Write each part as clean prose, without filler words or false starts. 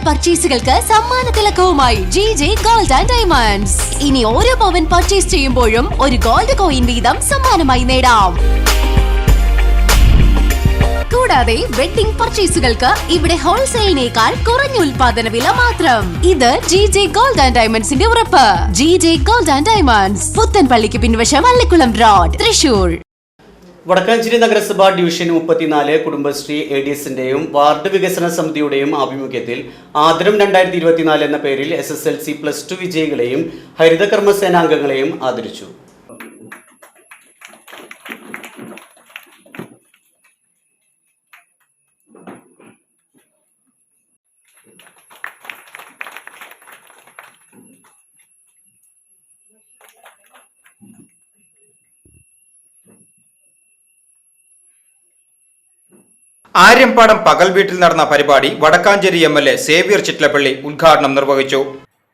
പർച്ചേസുകൾക്ക് സമ്മാന തിലകവുമായി GJ Gold and Diamonds. ഇനി ഓരോ പവൻ പർച്ചേസ് ചെയ്യുമ്പോഴും ഒരു ഗോൾഡ് കോയിൻ വീതം സമ്മാനമായി നേടാം. കൂടാതെ വെഡിംഗ് പർച്ചേസുകൾക്ക് ഇവിടെ ഹോൾസെയിലിനേക്കാൾ കുറഞ്ഞ ഉൽപാദന വില മാത്രം. ഇത് GJ Gold and Diamondsന്റെ ഉറപ്പ്. GJ Gold and Diamonds, പുത്തൻപള്ളിക്ക് പിൻവശം അള്ളിക്കുളം റോഡ്, തൃശൂർ. വടക്കാഞ്ചേരി നഗരസഭ ഡിവിഷൻ 34 കുടുംബശ്രീ ADSന്റെയും വാർഡ് വികസന സമിതിയുടെയും ആഭിമുഖ്യത്തിൽ ആദരം 2024 എന്ന പേരിൽ SSLC+2 വിജയികളെയും ഹരിതകർമ്മ സേനാംഗങ്ങളെയും ആദരിച്ചു. ആര്യമ്പാടം പകൽ വീട്ടിൽ നടന്ന പരിപാടി വടക്കാഞ്ചേരി MLA സേവ്യർ ചിറ്റലപ്പള്ളി ഉദ്ഘാടനം നിർവഹിച്ചു.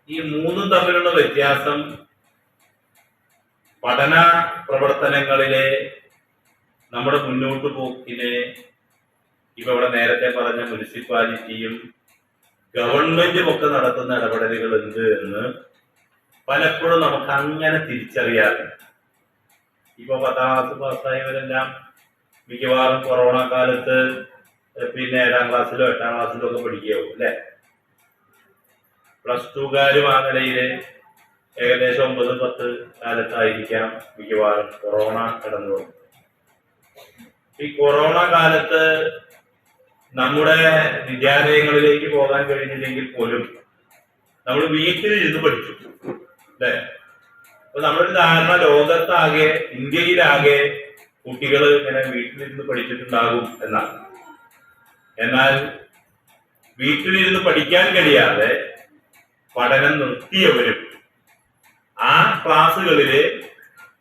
ഈ മൂന്നും തമ്മിലുള്ള വ്യത്യാസം പഠന പ്രവർത്തനങ്ങളിലെ നമ്മുടെ മുന്നോട്ട് പോക്കിനെ ഇപ്പൊ ഇവിടെ നേരത്തെ പറഞ്ഞ മുനിസിപ്പാലിറ്റിയും ഗവൺമെന്റും ഒക്കെ നടത്തുന്ന ഇടപെടലുകൾ എന്ത് എന്ന് പലപ്പോഴും നമുക്ക് അങ്ങനെ തിരിച്ചറിയാറില്ല. ഇപ്പൊ 10ാം ക്ലാസ് പാസ്സായവരെല്ലാം മിക്കവാറും കൊറോണ കാലത്ത് പിന്നെ 7ാം ക്ലാസ്സിലോ 8ാം ക്ലാസ്സിലോ ഒക്കെ പഠിക്കുകയാവും അല്ലെ. +2കാരും ആ നിലയില് ഏകദേശം 9-10 കാലത്തായിരിക്കാം മിക്കവാറും കൊറോണ കടന്നു പോകും. ഈ കൊറോണ കാലത്ത് നമ്മുടെ വിദ്യാലയങ്ങളിലേക്ക് പോകാൻ കഴിഞ്ഞില്ലെങ്കിൽ പോലും നമ്മൾ വീട്ടിലിരുന്ന് പഠിച്ചു അല്ലെ. അപ്പൊ നമ്മളൊരു ധാരണ ലോകത്താകെ ഇന്ത്യയിലാകെ കുട്ടികൾ ഇങ്ങനെ വീട്ടിലിരുന്ന് പഠിച്ചിട്ടുണ്ടാകും എന്നാണ്. എന്നാൽ വീട്ടിലിരുന്ന് പഠിക്കാൻ കഴിയാതെ പഠനം നിർത്തിയവരും ആ ക്ലാസ്സുകളില്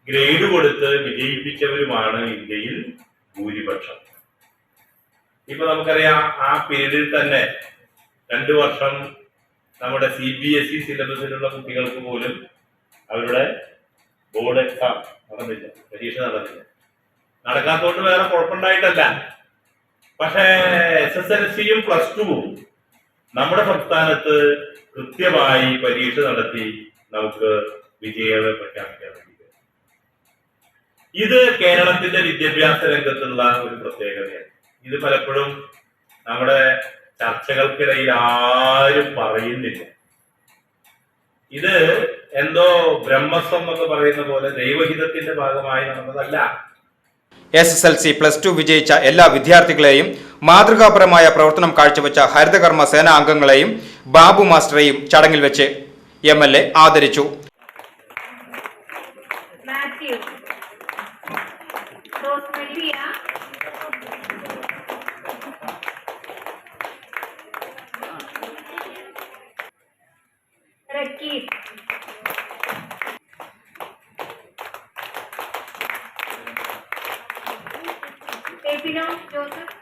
ഗ്രേഡ് കൊടുത്ത് വിജയിപ്പിച്ചവരുമാണ് ഇന്ത്യയിൽ ഭൂരിപക്ഷം. ഇപ്പൊ നമുക്കറിയാം, ആ പീരീഡിൽ തന്നെ 2 വർഷം നമ്മുടെ CBSE സിലബസിലുള്ള കുട്ടികൾക്ക് പോലും അവരുടെ ബോർഡ് എക്സാം നടന്നില്ല, പരീക്ഷ നടന്നില്ല. നടക്കാത്തോണ്ട് വേറെ കുഴപ്പമുണ്ടായിട്ടല്ല. പക്ഷേ SSLCയും +2വും നമ്മുടെ സംസ്ഥാനത്ത് കൃത്യമായി പരീക്ഷ നടത്തി നമുക്ക് വിജയം പ്രഖ്യാപിക്കാൻ വേണ്ടി. ഇത് കേരളത്തിന്റെ വിദ്യാഭ്യാസ രംഗത്തുള്ള ഒരു പ്രത്യേകതയാണ്. ഇത് പലപ്പോഴും നമ്മുടെ ചർച്ചകൾക്കിടയിൽ ആരും പറയുന്നില്ല. ഇത് എന്തോ ബ്രഹ്മസ്വം എന്ന് പറയുന്ന പോലെ ദൈവഹിതത്തിന്റെ ഭാഗമായി നടന്നതല്ല. SSLC+2 വിജയിച്ച എല്ലാ വിദ്യാർത്ഥികളെയും മാതൃകാപരമായ പ്രവർത്തനം കാഴ്ചവെച്ച ഹരിതകർമ്മ സേനാ അംഗങ്ങളെയും ബാബു മാസ്റ്ററെയും ചടങ്ങിൽ വെച്ച് MLA ആദരിച്ചു. Joseph.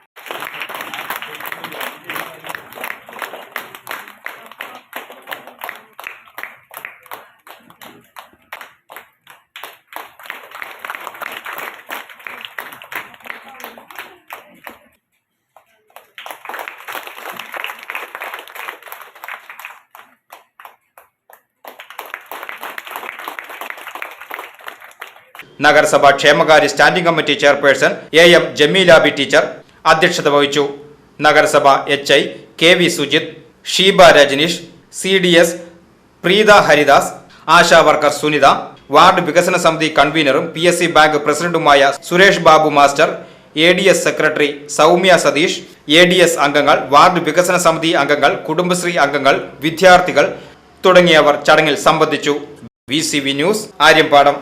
നഗരസഭ ക്ഷേമകാര്യ standing committee chairperson AM Jameelabi teacher അധ്യക്ഷത വഹിച്ചു. നഗരസഭ HI KV Sujith, Sheeba Rajaneesh, CDS Preetha Haridas, Asha worker Sunitha, ward വികസന സമിതി കൺവീനറും PSC ബാങ്ക് പ്രസിഡന്റുമായ Suresh Babu master, ADS secretary Soumya Satheesh, ADS അംഗങ്ങൾ, വാർഡ് വികസന സമിതി അംഗങ്ങൾ, കുടുംബശ്രീ അംഗങ്ങൾ, വിദ്യാർത്ഥികൾ തുടങ്ങിയവർ ചടങ്ങിൽ സംബന്ധിച്ചു. VCV news, Aryampadam.